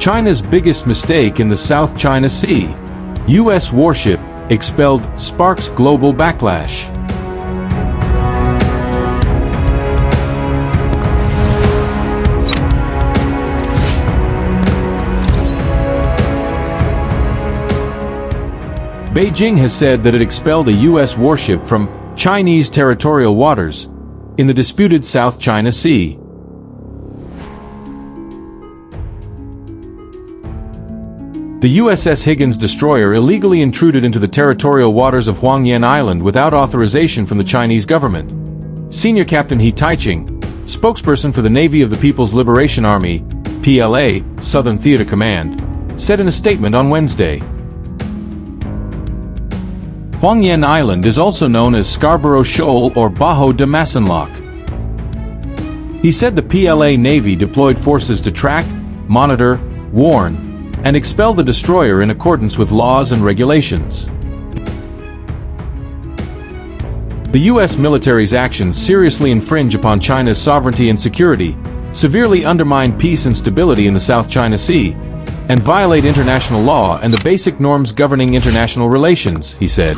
China's biggest mistake in the South China Sea. U.S. warship expelled sparks global backlash. Beijing has said that it expelled a U.S. warship from Chinese territorial waters in the disputed South China Sea. The USS Higgins destroyer illegally intruded into the territorial waters of Huangyan Island without authorization from the Chinese government. Senior Captain He Taiching, spokesperson for the Navy of the People's Liberation Army, PLA, Southern Theater Command, said in a statement on Wednesday. Huangyan Island is also known as Scarborough Shoal or Bajo de Masinloc. He said the PLA Navy deployed forces to track, monitor, warn, and expel the destroyer in accordance with laws and regulations. The U.S. military's actions seriously infringe upon China's sovereignty and security, severely undermine peace and stability in the South China Sea, and violate international law and the basic norms governing international relations, he said.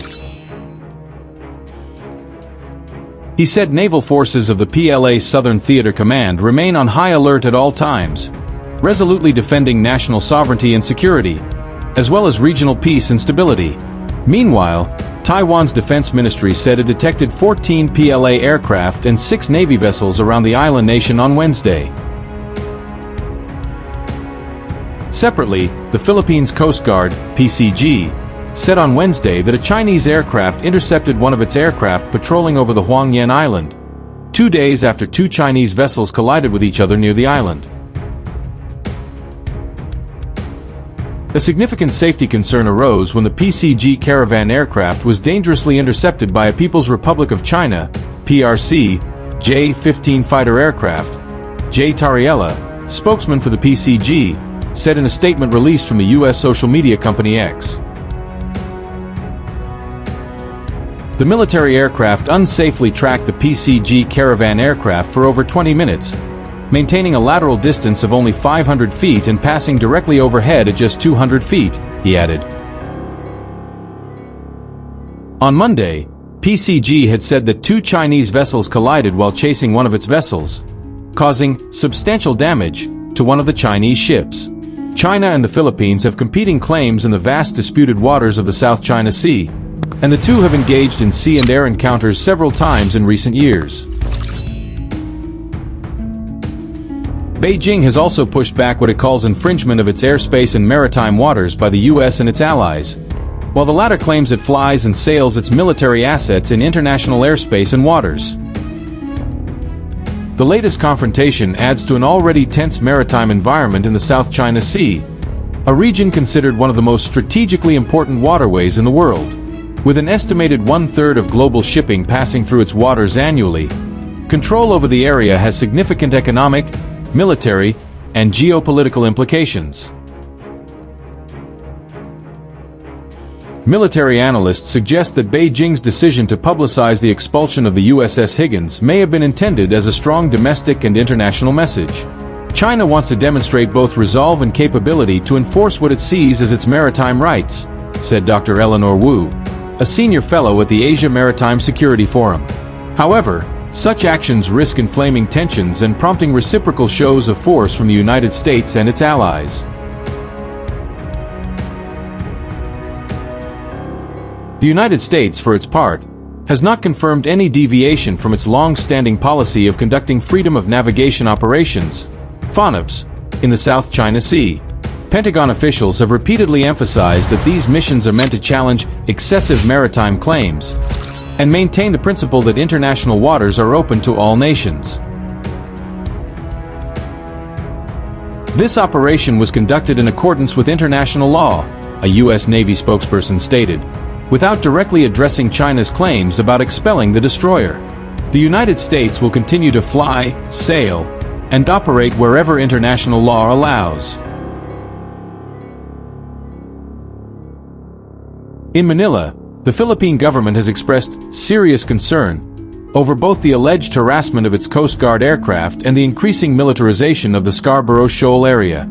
He said naval forces of the PLA Southern Theater Command remain on high alert at all times, resolutely defending national sovereignty and security, as well as regional peace and stability. Meanwhile, Taiwan's defense ministry said it detected 14 PLA aircraft and 6 Navy vessels around the island nation on Wednesday. Separately, the Philippines Coast Guard, PCG, said on Wednesday that a Chinese aircraft intercepted one of its aircraft patrolling over the Huangyan Island, 2 days after 2 Chinese vessels collided with each other near the island. A significant safety concern arose when the PCG caravan aircraft was dangerously intercepted by a People's Republic of China, PRC, J-15 fighter aircraft. Jay Tariella, spokesman for the PCG, said in a statement released from the U.S. social media company X. The military aircraft unsafely tracked the PCG caravan aircraft for over 20 minutes, maintaining a lateral distance of only 500 feet and passing directly overhead at just 200 feet, he added. On Monday, PCG had said that 2 Chinese vessels collided while chasing one of its vessels, causing substantial damage to one of the Chinese ships. China and the Philippines have competing claims in the vast disputed waters of the South China Sea, and the two have engaged in sea and air encounters several times in recent years. Beijing has also pushed back what it calls infringement of its airspace and maritime waters by the U.S. and its allies, while the latter claims it flies and sails its military assets in international airspace and waters. The latest confrontation adds to an already tense maritime environment in the South China Sea, a region considered one of the most strategically important waterways in the world. With an estimated 1/3 of global shipping passing through its waters annually, control over the area has significant economic, military, and geopolitical implications. Military analysts suggest that Beijing's decision to publicize the expulsion of the USS Higgins may have been intended as a strong domestic and international message. China wants to demonstrate both resolve and capability to enforce what it sees as its maritime rights, said Dr. Eleanor Wu, a senior fellow at the Asia Maritime Security Forum. However, such actions risk inflaming tensions and prompting reciprocal shows of force from the United States and its allies. The United States, for its part, has not confirmed any deviation from its long-standing policy of conducting freedom of navigation operations, FONOPs, in the South China Sea. Pentagon officials have repeatedly emphasized that these missions are meant to challenge excessive maritime claims and maintain the principle that international waters are open to all nations. This operation was conducted in accordance with international law, a U.S. Navy spokesperson stated, without directly addressing China's claims about expelling the destroyer. The United States will continue to fly, sail, and operate wherever international law allows. In Manila, the Philippine government has expressed serious concern over both the alleged harassment of its Coast Guard aircraft and the increasing militarization of the Scarborough Shoal area.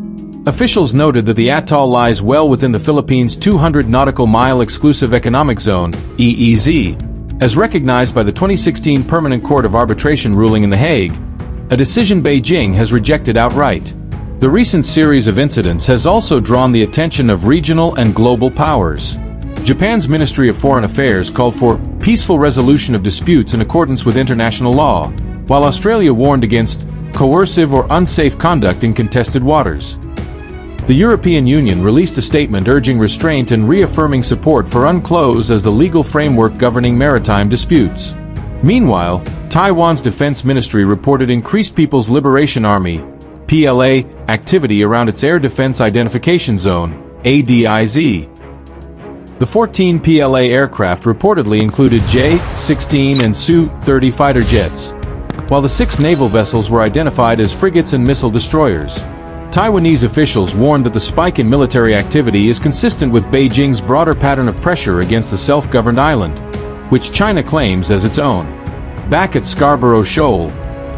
Officials noted that the atoll lies well within the Philippines' 200 nautical mile exclusive economic zone, EEZ, as recognized by the 2016 Permanent Court of Arbitration ruling in The Hague, a decision Beijing has rejected outright. The recent series of incidents has also drawn the attention of regional and global powers. Japan's Ministry of Foreign Affairs called for peaceful resolution of disputes in accordance with international law, while Australia warned against coercive or unsafe conduct in contested waters. The European Union released a statement urging restraint and reaffirming support for UNCLOS as the legal framework governing maritime disputes. Meanwhile, Taiwan's Defense Ministry reported increased People's Liberation Army (PLA) activity around its Air Defense Identification Zone (ADIZ). The 14 PLA aircraft reportedly included J-16 and Su-30 fighter jets, while the 6 naval vessels were identified as frigates and missile destroyers. Taiwanese officials warned that the spike in military activity is consistent with Beijing's broader pattern of pressure against the self-governed island, which China claims as its own. Back at Scarborough Shoal,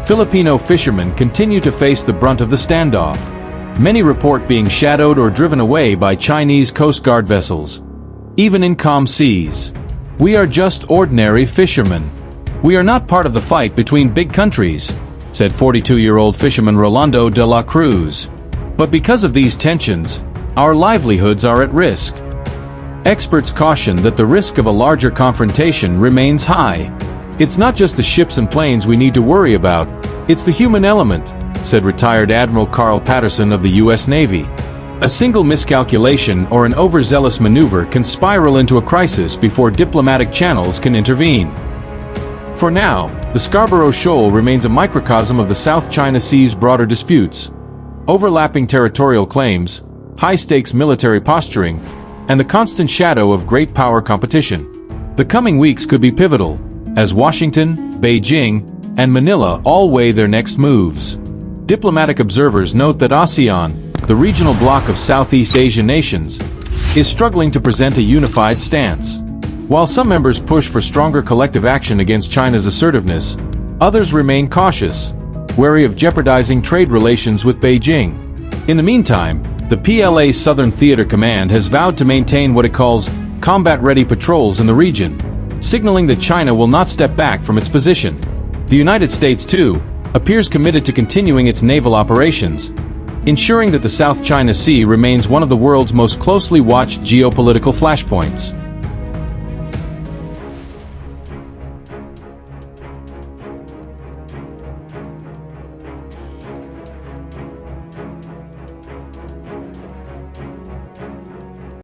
Filipino fishermen continue to face the brunt of the standoff. Many report being shadowed or driven away by Chinese Coast Guard vessels, even in calm seas. "We are just ordinary fishermen. We are not part of the fight between big countries," said 42-year-old fisherman Rolando de la Cruz. "But because of these tensions, our livelihoods are at risk." Experts caution that the risk of a larger confrontation remains high. "It's not just the ships and planes we need to worry about, it's the human element," said retired Admiral Carl Patterson of the U.S. Navy. "A single miscalculation or an overzealous maneuver can spiral into a crisis before diplomatic channels can intervene." For now, the Scarborough Shoal remains a microcosm of the South China Sea's broader disputes. Overlapping territorial claims, high-stakes military posturing, and the constant shadow of great power competition. The coming weeks could be pivotal, as Washington, Beijing, and Manila all weigh their next moves. Diplomatic observers note that ASEAN, the regional bloc of Southeast Asian nations, is struggling to present a unified stance. While some members push for stronger collective action against China's assertiveness, others remain cautious, wary of jeopardizing trade relations with Beijing. In the meantime, the PLA's Southern Theater Command has vowed to maintain what it calls combat-ready patrols in the region, signaling that China will not step back from its position. The United States, too, appears committed to continuing its naval operations, ensuring that the South China Sea remains one of the world's most closely watched geopolitical flashpoints.